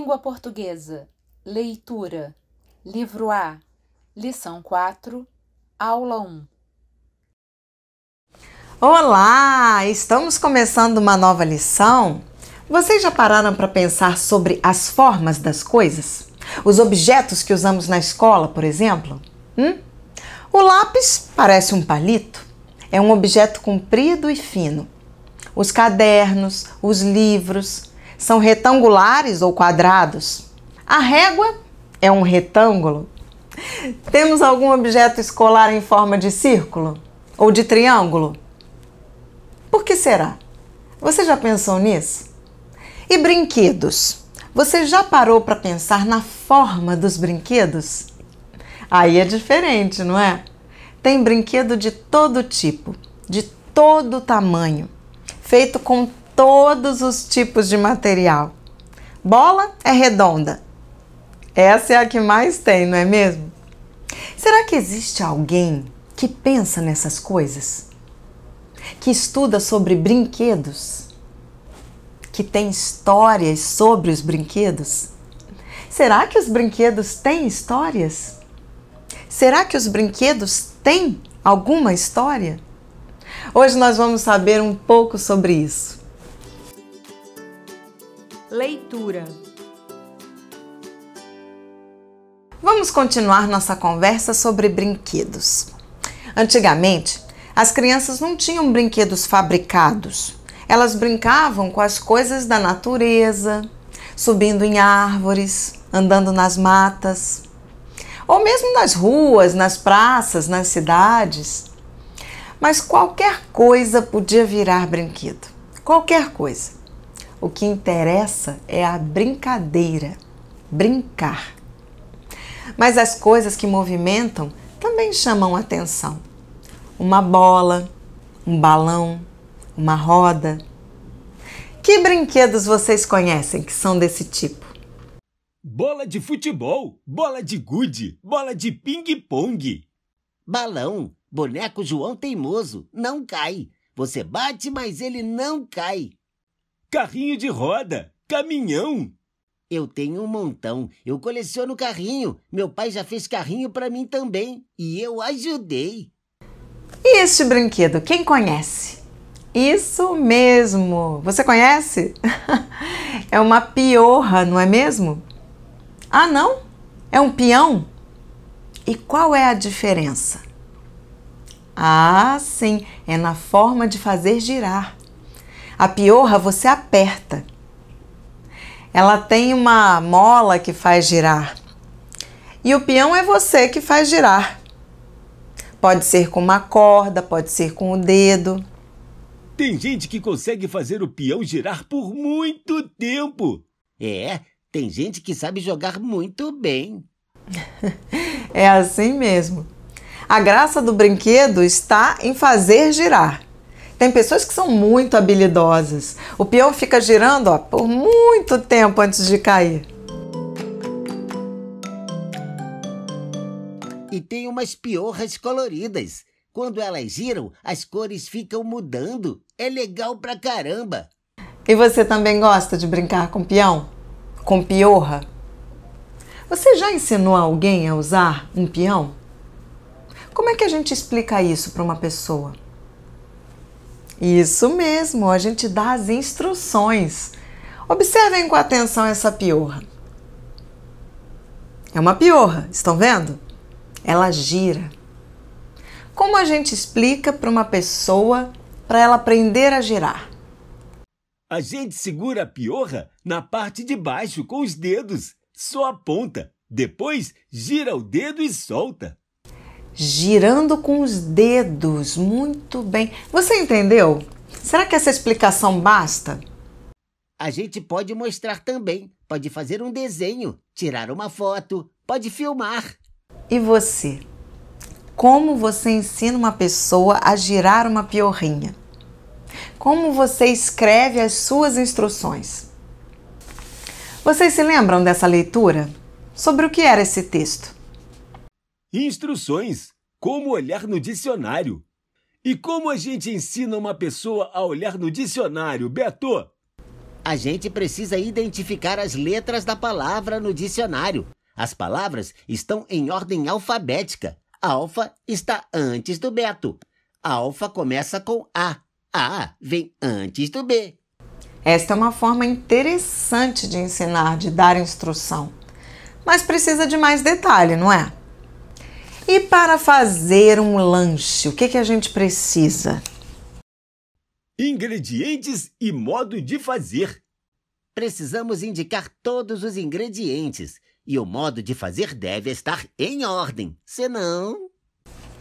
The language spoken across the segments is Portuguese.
Língua portuguesa. Leitura. Livro A. Lição 4. Aula 1. Olá! Estamos começando uma nova lição. Vocês já pararam para pensar sobre as formas das coisas? Os objetos que usamos na escola, por exemplo? O lápis parece um palito. É um objeto comprido e fino. Os cadernos, os livros, são retangulares ou quadrados. A régua é um retângulo. Temos algum objeto escolar em forma de círculo ou de triângulo? Por que será? Você já pensou nisso? E brinquedos? Você já parou para pensar na forma dos brinquedos? Aí é diferente, não é? Tem brinquedo de todo tipo, de todo tamanho, feito com todos os tipos de material. Bola é redonda. Essa é a que mais tem, não é mesmo? Será que existe alguém que pensa nessas coisas? Que estuda sobre brinquedos? Que tem histórias sobre os brinquedos? Será que os brinquedos têm histórias? Será que os brinquedos têm alguma história? Hoje nós vamos saber um pouco sobre isso. Leitura. Vamos continuar nossa conversa sobre brinquedos. Antigamente, as crianças não tinham brinquedos fabricados. Elas brincavam com as coisas da natureza, subindo em árvores, andando nas matas, ou mesmo nas ruas, nas praças, nas cidades. Mas qualquer coisa podia virar brinquedo. Qualquer coisa. O que interessa é a brincadeira, brincar. Mas as coisas que movimentam também chamam atenção. Uma bola, um balão, uma roda. Que brinquedos vocês conhecem que são desse tipo? Bola de futebol, bola de gude, bola de ping-pong. Balão, boneco João Teimoso, não cai. Você bate, mas ele não cai. Carrinho de roda, caminhão. Eu tenho um montão. Eu coleciono carrinho. Meu pai já fez carrinho para mim também. E eu ajudei. E este brinquedo, quem conhece? Isso mesmo! Você conhece? É uma piorra, não é mesmo? Ah, não? É um peão? E qual é a diferença? Ah, sim, é na forma de fazer girar. A piorra você aperta. Ela tem uma mola que faz girar. E o peão é você que faz girar. Pode ser com uma corda, pode ser com o dedo. Tem gente que consegue fazer o peão girar por muito tempo. Tem gente que sabe jogar muito bem. É assim mesmo. A graça do brinquedo está em fazer girar. Tem pessoas que são muito habilidosas. O peão fica girando, por muito tempo antes de cair. E tem umas piorras coloridas. Quando elas giram, as cores ficam mudando. É legal pra caramba. E você também gosta de brincar com peão? Com piorra? Você já ensinou alguém a usar um peão? Como é que a gente explica isso para uma pessoa? Isso mesmo, a gente dá as instruções. Observem com atenção essa piorra. É uma piorra, estão vendo? Ela gira. Como a gente explica para uma pessoa para ela aprender a girar? A gente segura a piorra na parte de baixo com os dedos. Só aponta. Depois gira o dedo e solta. Girando com os dedos. Muito bem. Você entendeu? Será que essa explicação basta? A gente pode mostrar também. Pode fazer um desenho, tirar uma foto, pode filmar. E você? Como você ensina uma pessoa a girar uma piorrinha? Como você escreve as suas instruções? Vocês se lembram dessa leitura? Sobre o que era esse texto? Instruções. Como olhar no dicionário. E como a gente ensina uma pessoa a olhar no dicionário, Beto? A gente precisa identificar as letras da palavra no dicionário. As palavras estão em ordem alfabética. Alfa está antes do beto. Alfa começa com A. A vem antes do B. Esta é uma forma interessante de ensinar, de dar instrução. Mas precisa de mais detalhe, não é? E para fazer um lanche, o que a gente precisa? Ingredientes e modo de fazer. Precisamos indicar todos os ingredientes. E o modo de fazer deve estar em ordem. Senão...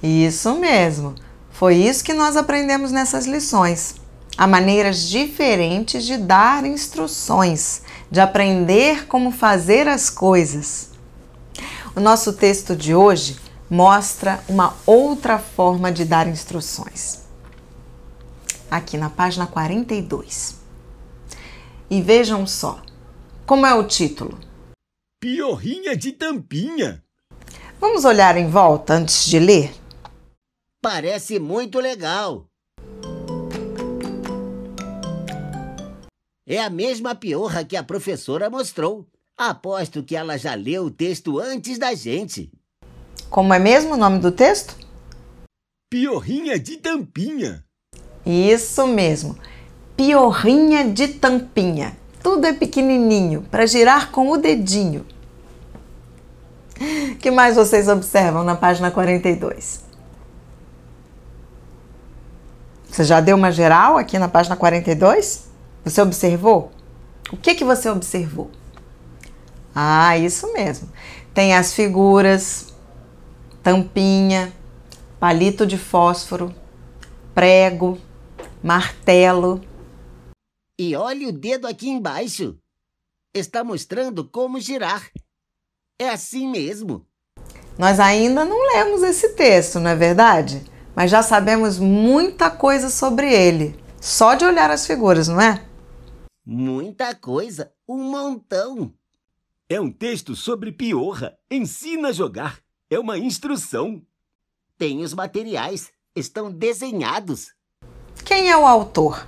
Isso mesmo. Foi isso que nós aprendemos nessas lições. Há maneiras diferentes de dar instruções, de aprender como fazer as coisas. O nosso texto de hoje mostra uma outra forma de dar instruções. Aqui na página 42. E vejam só, como é o título? Piorrinha de tampinha. Vamos olhar em volta antes de ler? Parece muito legal. É a mesma piorra que a professora mostrou. Aposto que ela já leu o texto antes da gente. Como é mesmo o nome do texto? Piorrinha de tampinha. Isso mesmo, piorrinha de tampinha. Tudo é pequenininho, para girar com o dedinho. O que mais vocês observam na página 42? Você já deu uma geral aqui na página 42? Você observou? O que você observou? Ah, isso mesmo. Tem as figuras, tampinha, palito de fósforo, prego, martelo. E olha o dedo aqui embaixo. Está mostrando como girar. É assim mesmo. Nós ainda não lemos esse texto, não é verdade? Mas já sabemos muita coisa sobre ele. Só de olhar as figuras, não é? Muita coisa. Um montão. É um texto sobre piorra. Ensina a jogar. É uma instrução. Tem os materiais. Estão desenhados. Quem é o autor?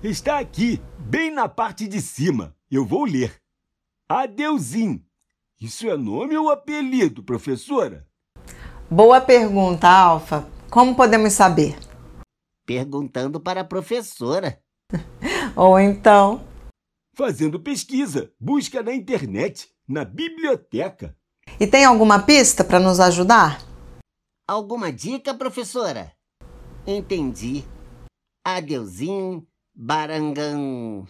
Está aqui, bem na parte de cima. Eu vou ler. Adeusim. Isso é nome ou apelido, professora? Boa pergunta, Alfa. Como podemos saber? Perguntando para a professora. Ou então... Fazendo pesquisa. Busca na internet, na biblioteca. E tem alguma pista para nos ajudar? Alguma dica, professora? Entendi. Adeusim, Barangão.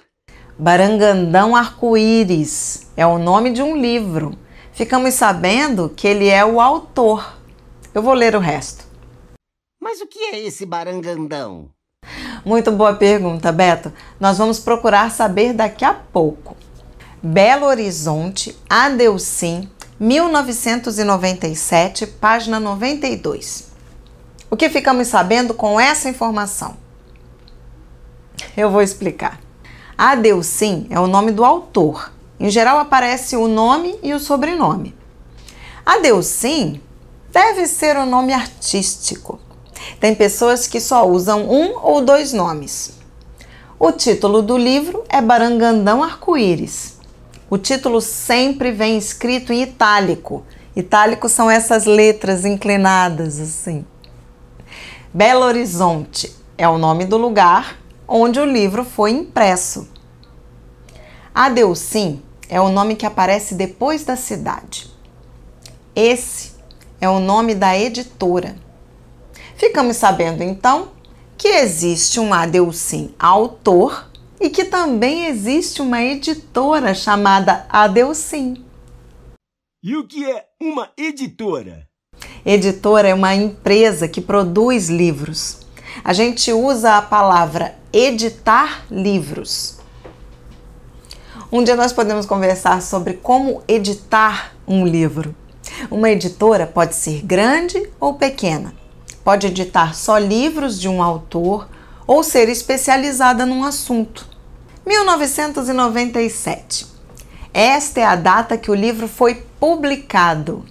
Barangandão Arco-Íris é o nome de um livro. Ficamos sabendo que ele é o autor. Eu vou ler o resto. Mas o que é esse Barangandão? Muito boa pergunta, Beto. Nós vamos procurar saber daqui a pouco. Belo Horizonte, Adeusim, 1997, página 92. O que ficamos sabendo com essa informação? Eu vou explicar. Adeusim é o nome do autor. Em geral aparece o nome e o sobrenome. Adeusim deve ser um nome artístico. Tem pessoas que só usam um ou dois nomes. O título do livro é Barangandão Arco-Íris. O título sempre vem escrito em itálico. Itálico são essas letras inclinadas assim. Belo Horizonte é o nome do lugar onde o livro foi impresso. Adeusim é o nome que aparece depois da cidade. Esse é o nome da editora. Ficamos sabendo, então, que existe um Adeusim autor e que também existe uma editora chamada Adeusim. E o que é uma editora? Editora é uma empresa que produz livros. A gente usa a palavra editar livros. Um dia nós podemos conversar sobre como editar um livro. Uma editora pode ser grande ou pequena. Pode editar só livros de um autor ou ser especializada num assunto. 1997. Esta é a data que o livro foi publicado.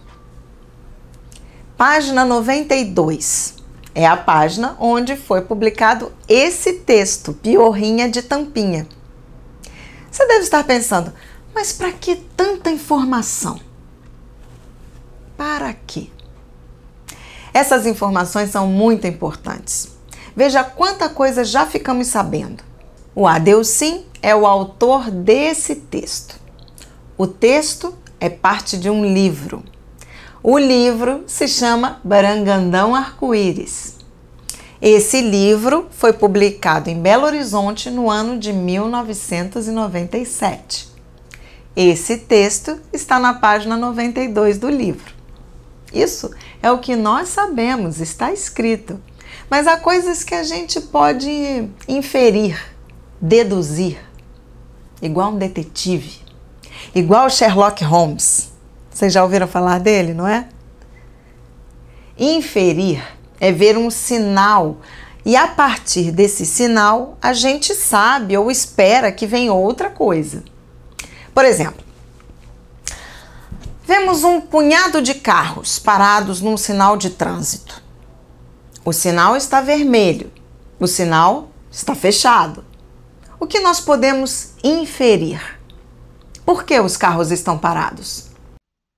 Página 92. É a página onde foi publicado esse texto, Piorrinha de Tampinha. Você deve estar pensando, mas para que tanta informação? Para quê? Essas informações são muito importantes. Veja quanta coisa já ficamos sabendo. O Adeucim é o autor desse texto. O texto é parte de um livro. O livro se chama Barangandão Arco-Íris. Esse livro foi publicado em Belo Horizonte no ano de 1997. Esse texto está na página 92 do livro. Isso é o que nós sabemos, está escrito. Mas há coisas que a gente pode inferir, deduzir, igual um detetive, igual Sherlock Holmes. Vocês já ouviram falar dele, não é? Inferir é ver um sinal e a partir desse sinal a gente sabe ou espera que venha outra coisa. Por exemplo, vemos um punhado de carros parados num sinal de trânsito. O sinal está vermelho, o sinal está fechado. O que nós podemos inferir? Por que os carros estão parados?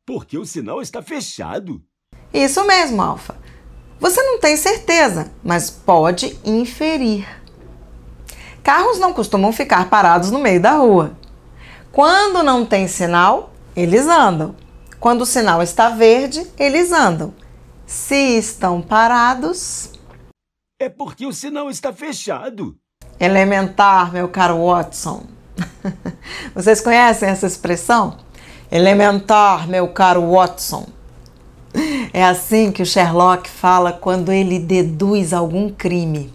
Porque o sinal está fechado. Isso mesmo, Alfa. Você não tem certeza, mas pode inferir. Carros não costumam ficar parados no meio da rua. Quando não tem sinal, eles andam. Quando o sinal está verde, eles andam. Se estão parados... É porque o sinal está fechado. Elementar, meu caro Watson. Vocês conhecem essa expressão? Elementar, meu caro Watson. É assim que o Sherlock fala quando ele deduz algum crime.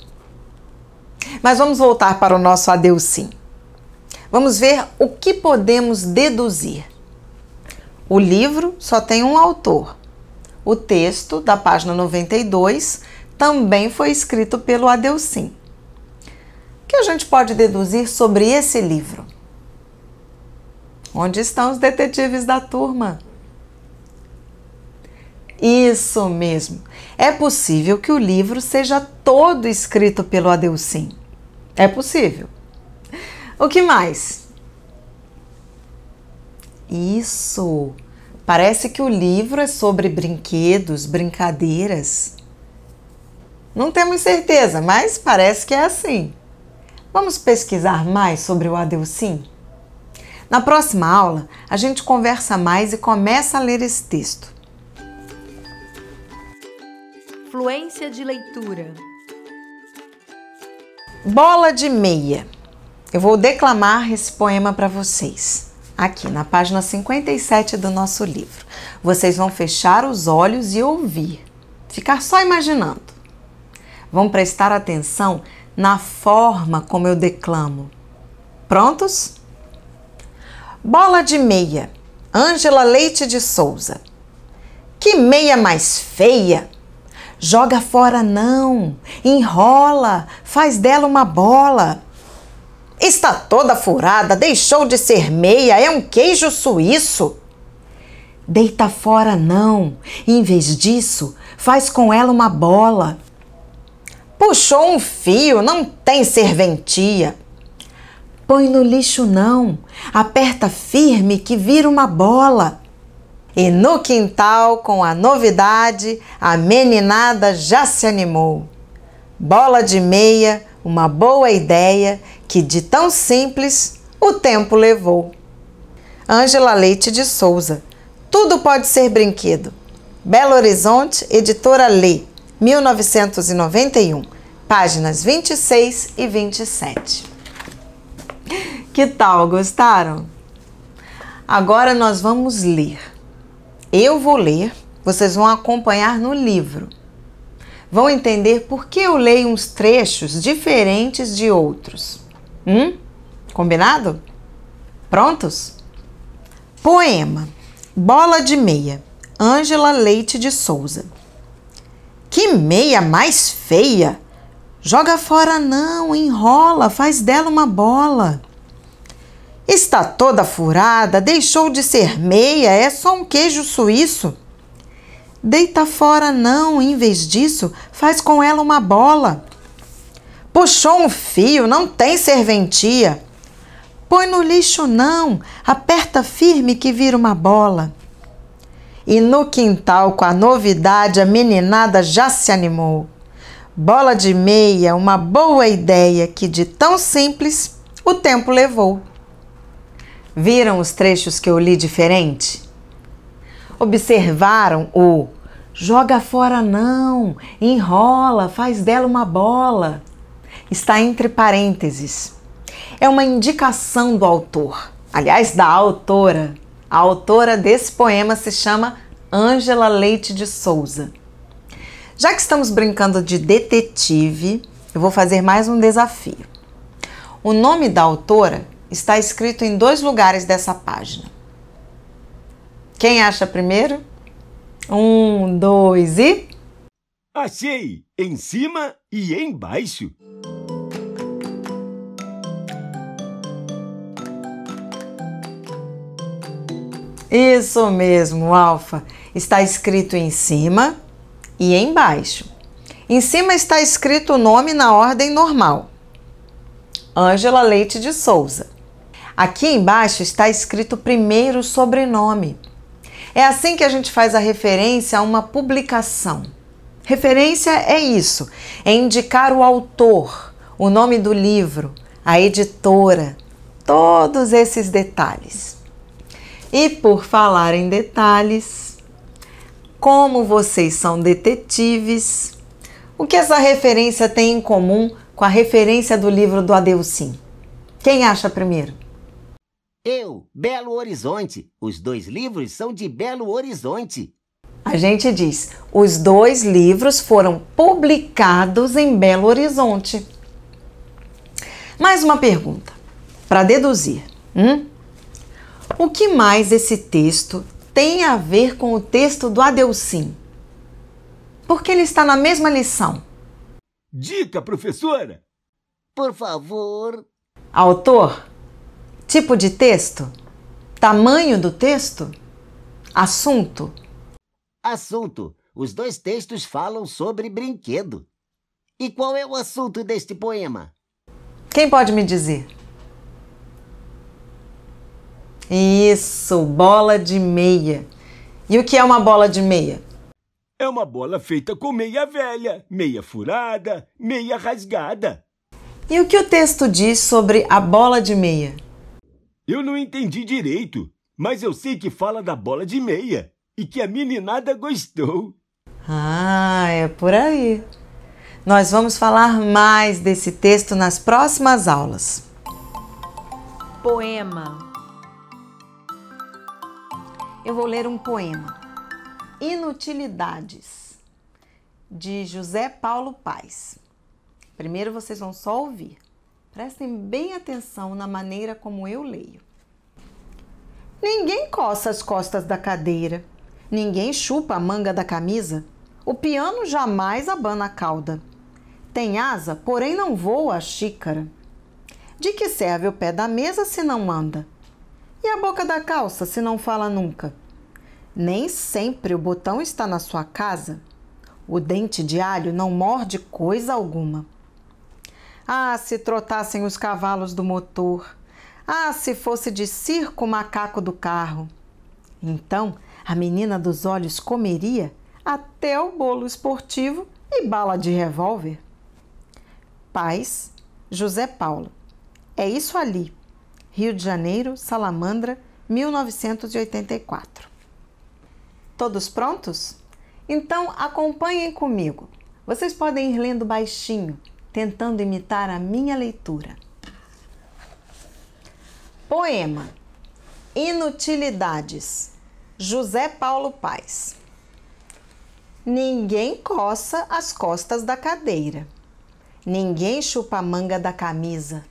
Mas vamos voltar para o nosso Adeucim. Vamos ver o que podemos deduzir. O livro só tem um autor. O texto, da página 92, também foi escrito pelo Adeucim. O que a gente pode deduzir sobre esse livro? Onde estão os detetives da turma? Isso mesmo. É possível que o livro seja todo escrito pelo Adeucim. É possível. O que mais? Isso! Parece que o livro é sobre brinquedos, brincadeiras. Não temos certeza, mas parece que é assim. Vamos pesquisar mais sobre o Adeucim? Na próxima aula, a gente conversa mais e começa a ler esse texto. Fluência de leitura. Bola de meia. Eu vou declamar esse poema para vocês, aqui na página 57 do nosso livro. Vocês vão fechar os olhos e ouvir, ficar só imaginando. Vão prestar atenção na forma como eu declamo. Prontos? Bola de meia, Ângela Leite de Souza. Que meia mais feia! Joga fora não, enrola, faz dela uma bola. Está toda furada, deixou de ser meia, é um queijo suíço. Deita fora não, em vez disso, faz com ela uma bola. Puxou um fio, não tem serventia. Põe no lixo não, aperta firme que vira uma bola. E no quintal, com a novidade, a meninada já se animou. Bola de meia, uma boa ideia, que de tão simples o tempo levou. Ângela Leite de Souza. Tudo pode ser brinquedo. Belo Horizonte, Editora Lê, 1991, páginas 26 e 27. Que tal, gostaram? Agora nós vamos ler. Eu vou ler, vocês vão acompanhar no livro. Vão entender por que eu leio uns trechos diferentes de outros. Combinado? Prontos? Poema Bola de Meia, Ângela Leite de Souza. Que meia mais feia! Joga fora não, enrola, faz dela uma bola. Está toda furada, deixou de ser meia, é só um queijo suíço. Deita fora não, em vez disso, faz com ela uma bola. Puxou um fio, não tem serventia. Põe no lixo não, aperta firme que vira uma bola. E no quintal, com a novidade, a meninada já se animou. Bola de meia, uma boa ideia que de tão simples o tempo levou. Viram os trechos que eu li diferente? Observaram o joga fora não, enrola, faz dela uma bola. Está entre parênteses. É uma indicação do autor, aliás, da autora. A autora desse poema se chama Ângela Leite de Souza. Já que estamos brincando de detetive, eu vou fazer mais um desafio. O nome da autora está escrito em 2 lugares dessa página. Quem acha primeiro? 1, 2 e... Achei! Em cima e embaixo. Isso mesmo, Alfa. Está escrito em cima e embaixo. Em cima está escrito o nome na ordem normal. Ângela Leite de Souza. Aqui embaixo está escrito primeiro o sobrenome. É assim que a gente faz a referência a uma publicação. Referência é isso, é indicar o autor, o nome do livro, a editora, todos esses detalhes. E por falar em detalhes, como vocês são detetives, o que essa referência tem em comum com a referência do livro do Adeucim? Quem acha primeiro? Eu, Belo Horizonte. Os 2 livros são de Belo Horizonte. A gente diz, os 2 livros foram publicados em Belo Horizonte. Mais uma pergunta, para deduzir. O que mais esse texto tem a ver com o texto do Adeucim? Porque ele está na mesma lição. Dica, professora! Por favor. Autor? Tipo de texto? Tamanho do texto? Assunto? Assunto. Os 2 textos falam sobre brinquedo. E qual é o assunto deste poema? Quem pode me dizer? Isso, bola de meia. E o que é uma bola de meia? É uma bola feita com meia velha, meia furada, meia rasgada. E o que o texto diz sobre a bola de meia? Eu não entendi direito, mas eu sei que fala da bola de meia e que a meninada gostou. Ah, é por aí. Nós vamos falar mais desse texto nas próximas aulas. Poema. Eu vou ler um poema. Inutilidades, de José Paulo Paes. Primeiro vocês vão só ouvir. Prestem bem atenção na maneira como eu leio. Ninguém coça as costas da cadeira. Ninguém chupa a manga da camisa. O piano jamais abana a cauda. Tem asa, porém não voa a xícara. De que serve o pé da mesa se não anda? E a boca da calça se não fala nunca? Nem sempre o botão está na sua casa. O dente de alho não morde coisa alguma. Ah, se trotassem os cavalos do motor! Ah, se fosse de circo o macaco do carro! Então, a menina dos olhos comeria até o bolo esportivo e bala de revólver. Paes, José Paulo. É isso ali. Rio de Janeiro, Salamandra, 1984. Todos prontos? Então acompanhem comigo. Vocês podem ir lendo baixinho, tentando imitar a minha leitura. Poema Inutilidades, José Paulo Paes. Ninguém coça as costas da cadeira. Ninguém chupa a manga da camisa.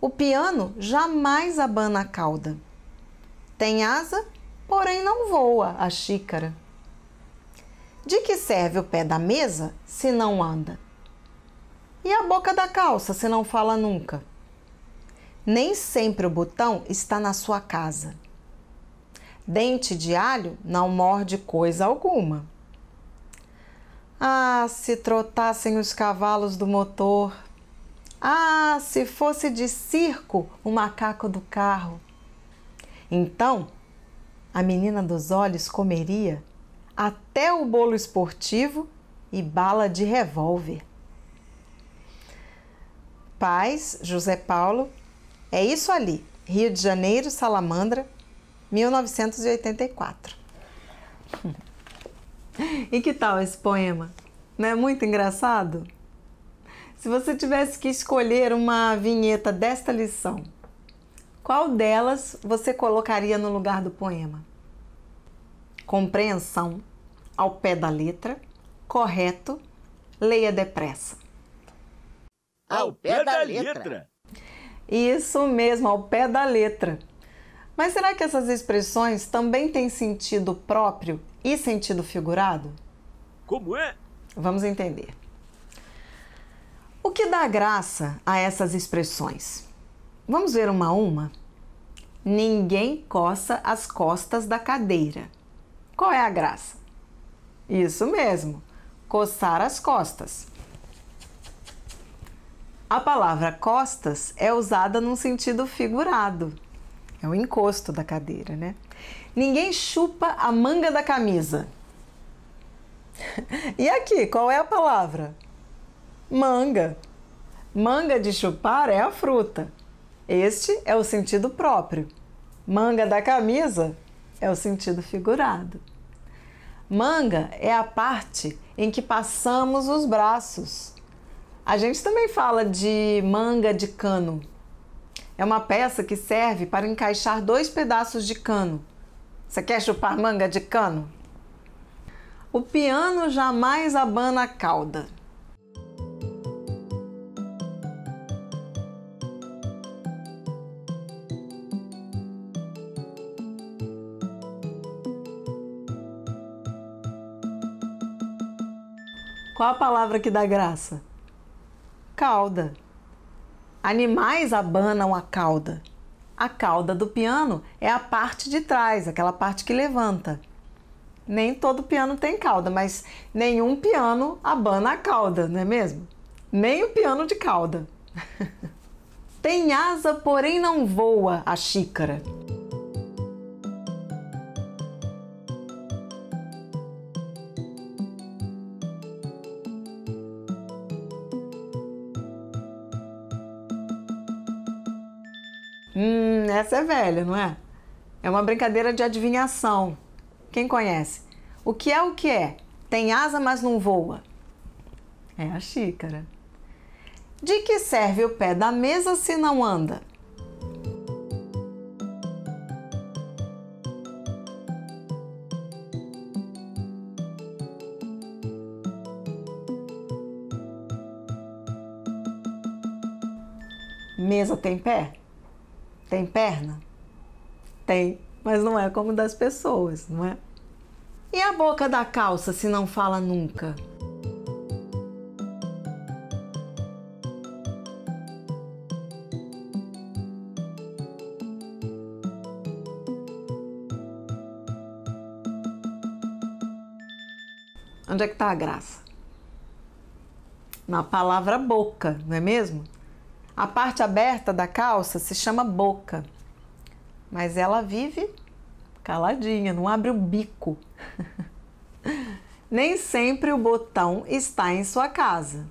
O piano jamais abana a cauda. Tem asa, porém não voa a xícara. De que serve o pé da mesa se não anda? E a boca da calça se não fala nunca? Nem sempre o botão está na sua casa. Dente de alho não morde coisa alguma. Ah, se trotassem os cavalos do motor. Ah, se fosse de circo o macaco do carro. Então, a menina dos olhos comeria até o bolo esportivo e bala de revólver. Paz, José Paulo, é isso ali, Rio de Janeiro, Salamandra, 1984. E que tal esse poema? Não é muito engraçado? Se você tivesse que escolher uma vinheta desta lição, qual delas você colocaria no lugar do poema? Compreensão, ao pé da letra, correto, leia depressa. Ao pé da letra. Isso mesmo, ao pé da letra. Mas será que essas expressões também têm sentido próprio e sentido figurado? Como é? Vamos entender. O que dá graça a essas expressões? Vamos ver uma a uma? Ninguém coça as costas da cadeira. Qual é a graça? Isso mesmo, coçar as costas. A palavra costas é usada num sentido figurado. É o encosto da cadeira, né? Ninguém chupa a manga da camisa. E aqui, qual é a palavra? Manga. Manga de chupar é a fruta. Este é o sentido próprio. Manga da camisa é o sentido figurado. Manga é a parte em que passamos os braços. A gente também fala de manga de cano. É uma peça que serve para encaixar dois pedaços de cano. Você quer chupar manga de cano? O piano jamais abana a cauda. Qual a palavra que dá graça? Cauda. Animais abanam a cauda. A cauda do piano é a parte de trás, aquela parte que levanta. Nem todo piano tem cauda, mas nenhum piano abana a cauda, não é mesmo? Nem o piano de cauda. Tem asa, porém não voa a xícara. Essa é velha, não é? É uma brincadeira de adivinhação. Quem conhece? O que é o que é? Tem asa, mas não voa. É a xícara. De que serve o pé da mesa se não anda? Mesa tem pé? Tem perna? Tem, mas não é como das pessoas, não é? E a boca da calça se não fala nunca? Onde é que está a graça? Na palavra boca, não é mesmo? A parte aberta da calça se chama boca, mas ela vive caladinha, não abre o bico. Nem sempre o botão está em sua casa.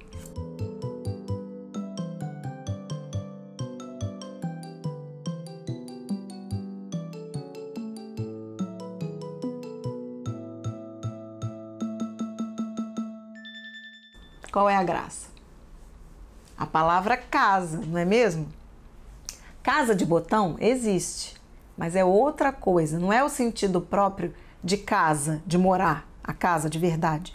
Qual é a graça? A palavra casa, não é mesmo? Casa de botão existe, mas é outra coisa, não é o sentido próprio de casa, de morar, a casa de verdade.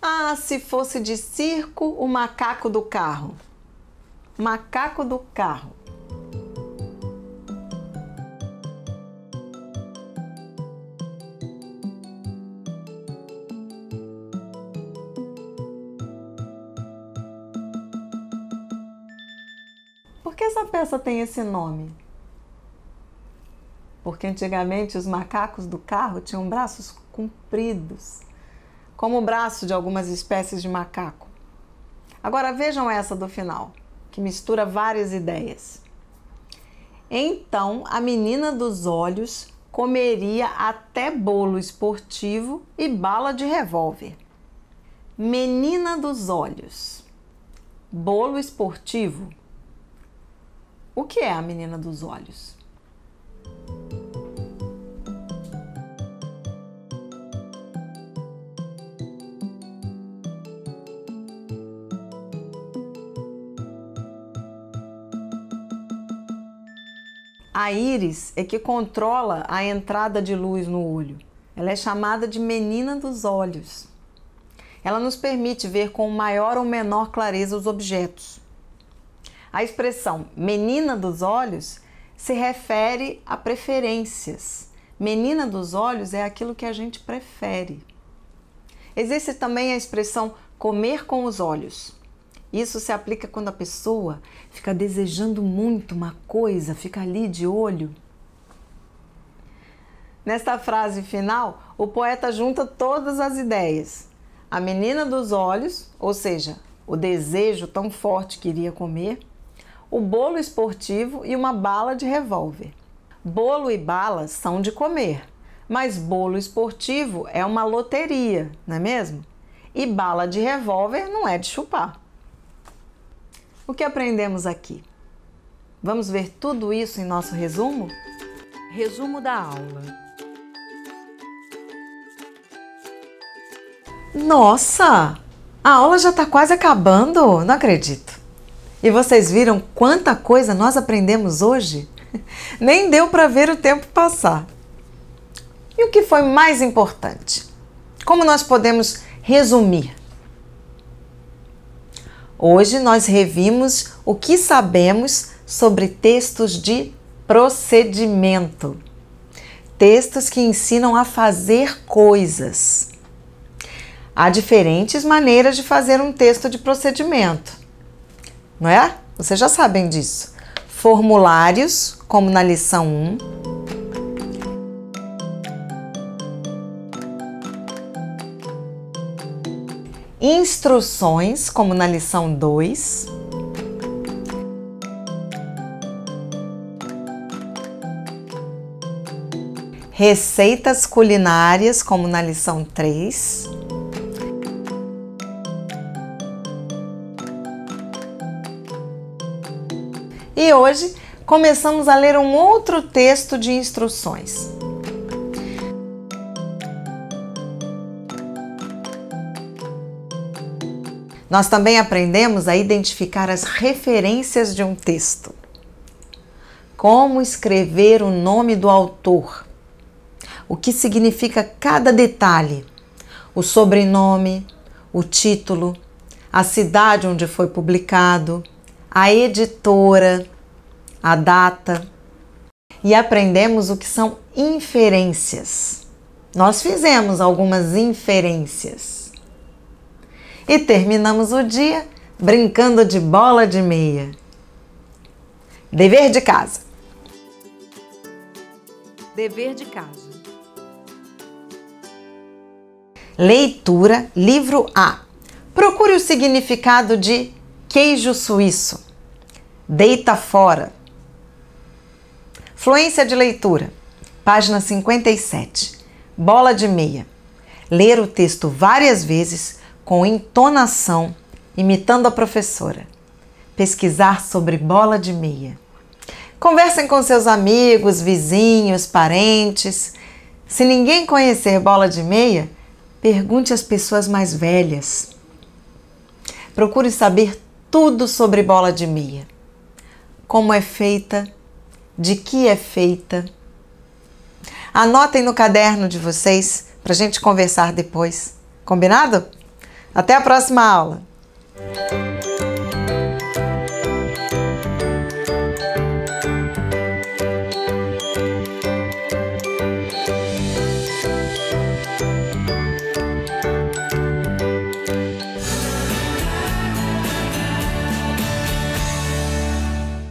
Ah, se fosse de circo, o macaco do carro. Macaco do carro. Por que essa peça tem esse nome? porque antigamente os macacos do carro tinham braços compridos, como o braço de algumas espécies de macaco. Agora vejam essa do final, que mistura várias ideias. Então a menina dos olhos comeria até bolo esportivo e bala de revólver. Menina dos olhos, bolo esportivo. O que é a menina dos olhos? A íris é que controla a entrada de luz no olho. Ela é chamada de menina dos olhos. Ela nos permite ver com maior ou menor clareza os objetos. A expressão menina dos olhos se refere a preferências. Menina dos olhos é aquilo que a gente prefere. Existe também a expressão comer com os olhos. Isso se aplica quando a pessoa fica desejando muito uma coisa, fica ali de olho. Nesta frase final, o poeta junta todas as ideias. A menina dos olhos, ou seja, o desejo tão forte que iria comer, o bolo esportivo e uma bala de revólver. Bolo e bala são de comer, mas bolo esportivo é uma loteria, não é mesmo? E bala de revólver não é de chupar. O que aprendemos aqui? Vamos ver tudo isso em nosso resumo? Resumo da aula. Nossa! A aula já está quase acabando, não acredito. E vocês viram quanta coisa nós aprendemos hoje? Nem deu para ver o tempo passar. E o que foi mais importante? Como nós podemos resumir? Hoje nós revimos o que sabemos sobre textos de procedimento. Textos que ensinam a fazer coisas. Há diferentes maneiras de fazer um texto de procedimento, não é? Vocês já sabem disso. Formulários, como na lição 1. Instruções, como na lição 2. Receitas culinárias, como na lição 3. E hoje começamos a ler um outro texto de instruções. Nós também aprendemos a identificar as referências de um texto. Como escrever o nome do autor. O que significa cada detalhe. O sobrenome, o título, a cidade onde foi publicado, a editora, a data. E aprendemos o que são inferências. Nós fizemos algumas inferências. E terminamos o dia brincando de bola de meia. Dever de casa. Dever de casa. Leitura, livro A. Procure o significado de queijo suíço. Deita fora. Fluência de leitura. Página 57. Bola de meia. Ler o texto várias vezes com entonação, imitando a professora. Pesquisar sobre bola de meia. Conversem com seus amigos, vizinhos, parentes. Se ninguém conhecer bola de meia, pergunte às pessoas mais velhas. Procure saber tudo sobre bola de meia. Como é feita, de que é feita. Anotem no caderno de vocês para a gente conversar depois. Combinado? Até a próxima aula!